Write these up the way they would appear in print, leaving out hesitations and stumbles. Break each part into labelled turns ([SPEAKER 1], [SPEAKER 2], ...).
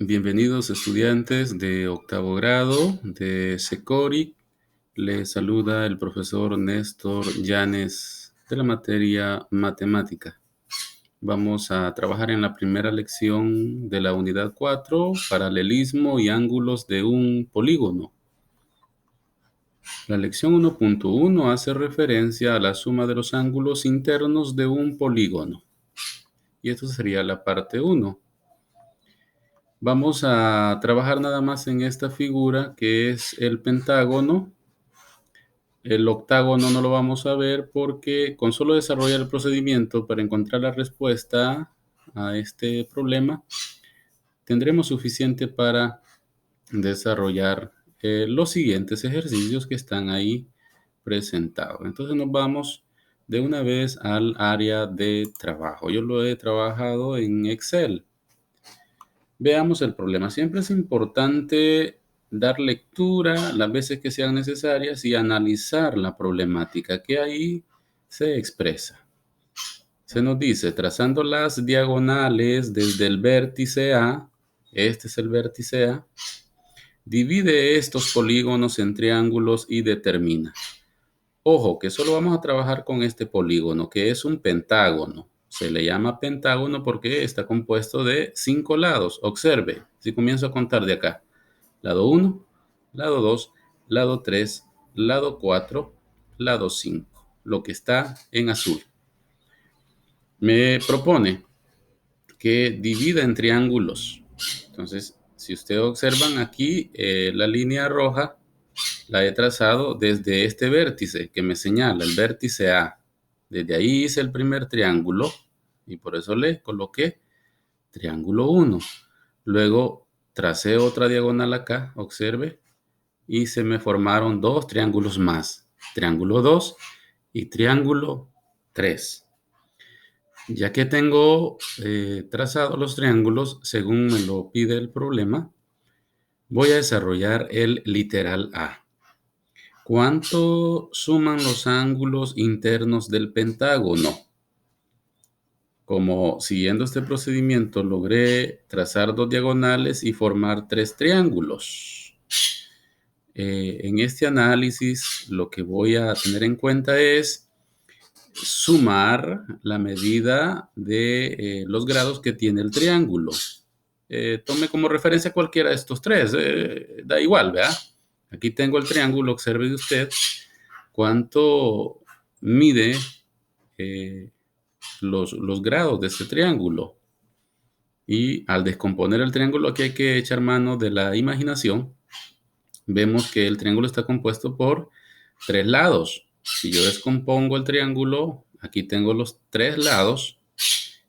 [SPEAKER 1] Bienvenidos estudiantes de octavo grado de SECORI. Les saluda el profesor Néstor Llanes de la materia matemática. Vamos a trabajar en la primera lección de la unidad 4, paralelismo y ángulos de un polígono. La lección 1.1 hace referencia a la suma de los ángulos internos de un polígono. Y esto sería la parte 1. Vamos a trabajar nada más en esta figura que es el pentágono. El octágono no lo vamos a ver porque con solo desarrollar el procedimiento para encontrar la respuesta a este problema, tendremos suficiente para desarrollar los siguientes ejercicios que están ahí presentados. Entonces nos vamos de una vez al área de trabajo. Yo lo he trabajado en Excel. Veamos el problema. Siempre es importante dar lectura las veces que sean necesarias y analizar la problemática que ahí se expresa. Se nos dice, trazando las diagonales desde el vértice A, este es el vértice A, divide estos polígonos en triángulos y determina. Ojo, que solo vamos a trabajar con este polígono, que es un pentágono. Se le llama pentágono porque está compuesto de 5 lados. Observe, si comienzo a contar de acá. Lado 1, lado 2, lado 3, lado 4, lado 5. Lo que está en azul. Me propone que divida en triángulos. Entonces, si ustedes observan aquí, la línea roja la he trazado desde este vértice que me señala, el vértice A. Desde ahí hice el primer triángulo y por eso le coloqué triángulo 1. Luego tracé otra diagonal acá, observe, y se me formaron dos triángulos más, triángulo 2 y triángulo 3. Ya que tengo trazados los triángulos según me lo pide el problema, voy a desarrollar el literal A. ¿Cuánto suman los ángulos internos del pentágono? Como siguiendo este procedimiento logré trazar dos diagonales y formar tres triángulos. En este análisis lo que voy a tener en cuenta es sumar la medida de los grados que tiene el triángulo. Tome como referencia cualquiera de estos tres, da igual, ¿verdad? Aquí tengo el triángulo, observe usted cuánto mide los grados de este triángulo. Y al descomponer el triángulo, aquí hay que echar mano de la imaginación. Vemos que el triángulo está compuesto por tres lados. Si yo descompongo el triángulo, aquí tengo los tres lados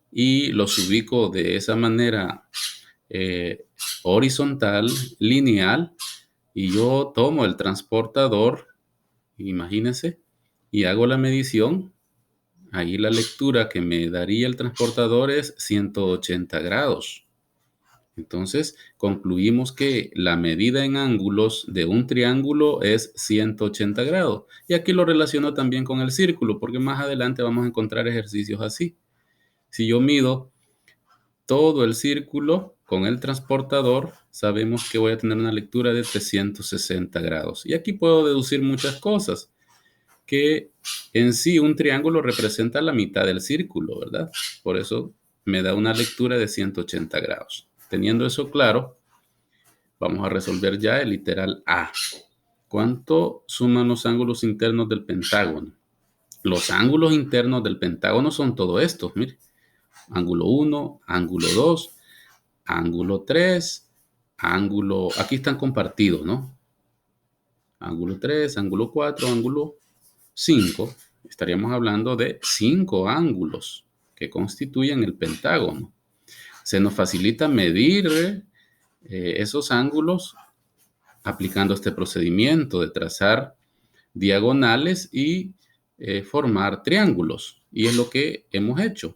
[SPEAKER 1] y los ubico de esa manera horizontal, lineal, y yo tomo el transportador, imagínense, y hago la medición. Ahí la lectura que me daría el transportador es 180 grados. Entonces, concluimos que la medida en ángulos de un triángulo es 180 grados. Y aquí lo relaciono también con el círculo, porque más adelante vamos a encontrar ejercicios así. Si yo mido todo el círculo con el transportador, sabemos que voy a tener una lectura de 360 grados. Y aquí puedo deducir muchas cosas, que en sí un triángulo representa la mitad del círculo, ¿verdad? Por eso me da una lectura de 180 grados. Teniendo eso claro, vamos a resolver ya el literal A. ¿Cuánto suman los ángulos internos del pentágono? Los ángulos internos del pentágono son todos estos, mire. Ángulo 1, ángulo 2, ángulo 3, ángulo... Aquí están compartidos, ¿no? Ángulo 3, ángulo 4, ángulo 5. Estaríamos hablando de 5 ángulos que constituyen el pentágono. Se nos facilita medir esos ángulos aplicando este procedimiento de trazar diagonales y formar triángulos. Y es lo que hemos hecho.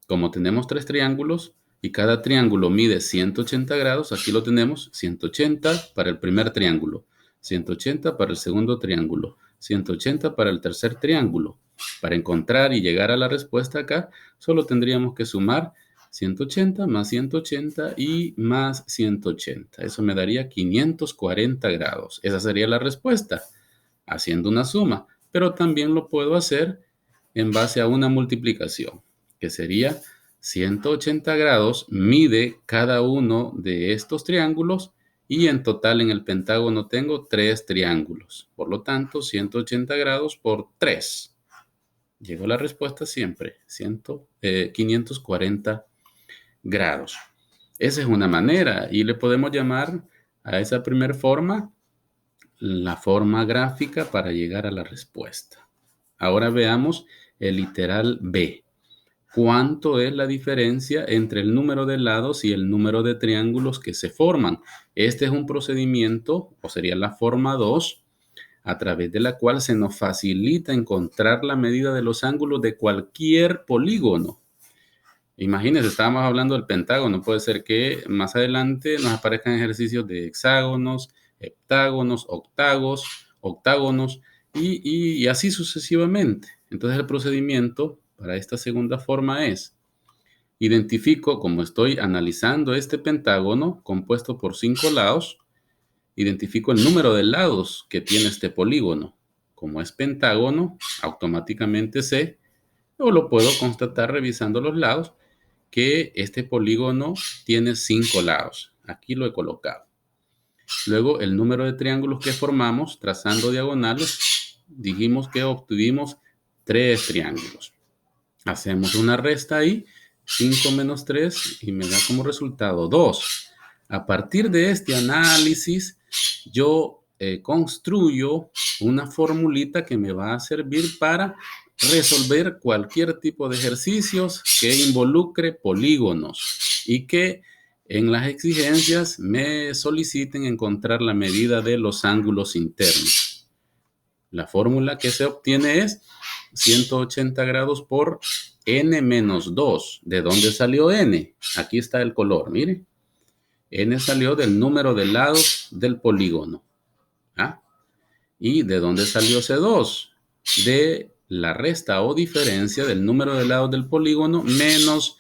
[SPEAKER 1] Como tenemos tres triángulos y cada triángulo mide 180 grados, aquí lo tenemos 180 para el primer triángulo, 180 para el segundo triángulo, 180 para el tercer triángulo. Para encontrar y llegar a la respuesta acá, solo tendríamos que sumar 180 más 180 y más 180. Eso me daría 540 grados. Esa sería la respuesta, haciendo una suma. Pero también lo puedo hacer en base a una multiplicación, que sería 180 grados mide cada uno de estos triángulos y en total en el pentágono tengo 3 triángulos. Por lo tanto, 180 grados por 3. Llegó la respuesta siempre, 540 grados. Esa es una manera y le podemos llamar a esa primera forma la forma gráfica para llegar a la respuesta. Ahora veamos el literal B. ¿Cuánto es la diferencia entre el número de lados y el número de triángulos que se forman? Este es un procedimiento, o sería la forma 2, a través de la cual se nos facilita encontrar la medida de los ángulos de cualquier polígono. Imagínense, estábamos hablando del pentágono. Puede ser que más adelante nos aparezcan ejercicios de hexágonos, heptágonos, octágonos y así sucesivamente. Entonces el procedimiento para esta segunda forma es: identifico, como estoy analizando este pentágono compuesto por 5 lados, identifico el número de lados que tiene este polígono. Como es pentágono, automáticamente sé, o lo puedo constatar revisando los lados, que este polígono tiene 5 lados. Aquí lo he colocado. Luego, el número de triángulos que formamos trazando diagonales, dijimos que obtuvimos 3 triángulos. Hacemos una resta ahí, 5 menos 3, y me da como resultado 2. A partir de este análisis, yo construyo una formulita que me va a servir para resolver cualquier tipo de ejercicios que involucre polígonos y que en las exigencias me soliciten encontrar la medida de los ángulos internos. La fórmula que se obtiene es 180 grados por n menos 2. ¿De dónde salió n? Aquí está el color, mire. N salió del número de lados del polígono. ¿Ah? ¿Y de dónde salió ese 2? De la resta o diferencia del número de lados del polígono menos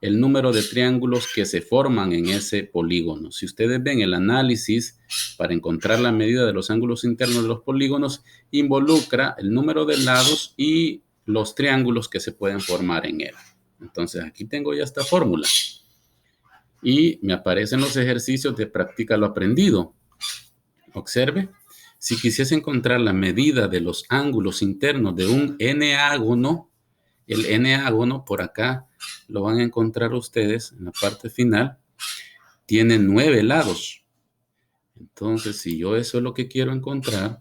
[SPEAKER 1] el número de triángulos que se forman en ese polígono. Si ustedes ven el análisis para encontrar la medida de los ángulos internos de los polígonos, involucra el número de lados y los triángulos que se pueden formar en él. Entonces aquí tengo ya esta fórmula. Y me aparecen los ejercicios de practica lo aprendido. Observe. Si quisiese encontrar la medida de los ángulos internos de un n-ágono, el n-ágono por acá lo van a encontrar ustedes en la parte final, tiene 9 lados. Entonces, si yo eso es lo que quiero encontrar,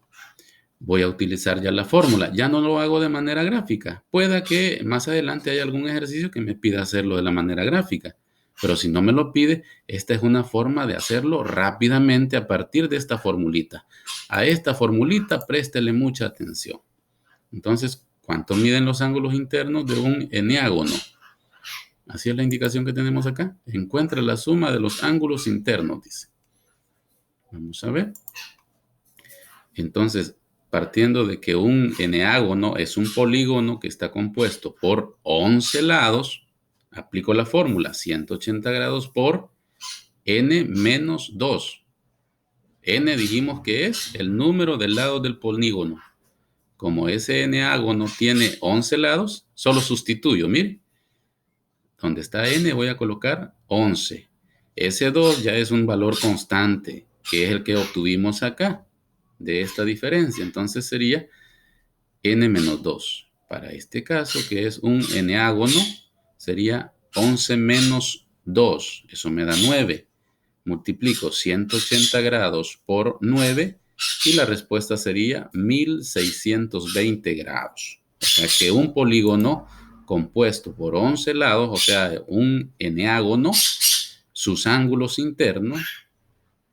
[SPEAKER 1] voy a utilizar ya la fórmula. Ya no lo hago de manera gráfica. Pueda que más adelante haya algún ejercicio que me pida hacerlo de la manera gráfica. Pero si no me lo pide, esta es una forma de hacerlo rápidamente a partir de esta formulita. A esta formulita préstele mucha atención. Entonces, ¿cuánto miden los ángulos internos de un n-ágono? Así es la indicación que tenemos acá. Encuentra la suma de los ángulos internos, dice. Vamos a ver. Entonces, partiendo de que un n-ágono es un polígono que está compuesto por 11 lados, aplico la fórmula 180 grados por n menos 2. N dijimos que es el número de lados del polígono. Como ese n-ágono tiene 11 lados, solo sustituyo, mire. Donde está n voy a colocar 11. Ese 2 ya es un valor constante, que es el que obtuvimos acá, de esta diferencia. Entonces sería n menos 2. Para este caso, que es un n-ágono, sería 11 menos 2. Eso me da 9. Multiplico 180 grados por 9 y la respuesta sería 1620 grados. O sea que un polígono compuesto por 11 lados, o sea, un n-ágono, sus ángulos internos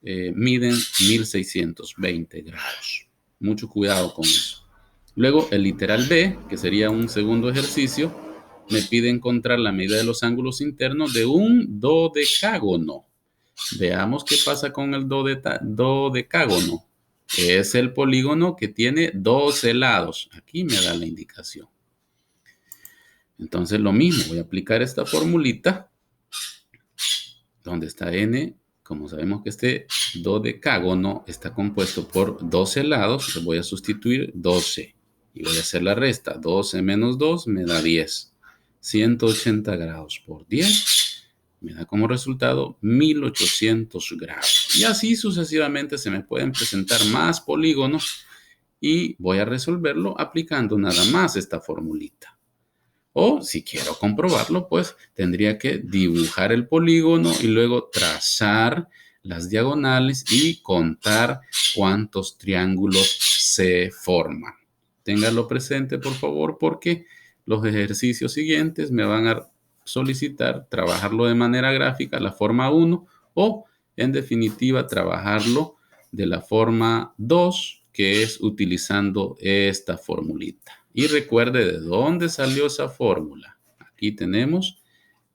[SPEAKER 1] miden 1620 grados. Mucho cuidado con eso. Luego el literal B, que sería un segundo ejercicio, me pide encontrar la medida de los ángulos internos de un dodecágono. Veamos qué pasa con el dodecágono. Es el polígono que tiene 12 lados. Aquí me da la indicación. Entonces lo mismo, voy a aplicar esta formulita donde está n, como sabemos que este dodecágono está compuesto por 12 lados, entonces voy a sustituir 12 y voy a hacer la resta. 12 menos 2 me da 10. 180 grados por 10 me da como resultado 1800 grados. Y así sucesivamente se me pueden presentar más polígonos y voy a resolverlo aplicando nada más esta formulita. O si quiero comprobarlo, pues tendría que dibujar el polígono y luego trazar las diagonales y contar cuántos triángulos se forman. Téngalo presente, por favor, porque los ejercicios siguientes me van a solicitar trabajarlo de manera gráfica, la forma 1, o en definitiva trabajarlo de la forma 2, que es utilizando esta formulita. Y recuerde de dónde salió esa fórmula. Aquí tenemos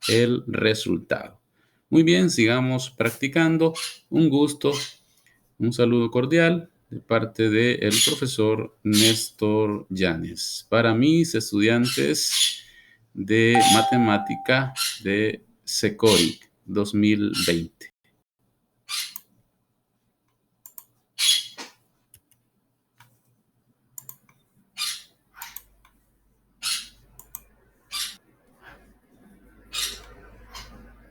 [SPEAKER 1] el resultado. Muy bien, sigamos practicando. Un gusto, un saludo cordial de parte del profesor Néstor Llanes. Para mis estudiantes de matemática de SECORIC 2020.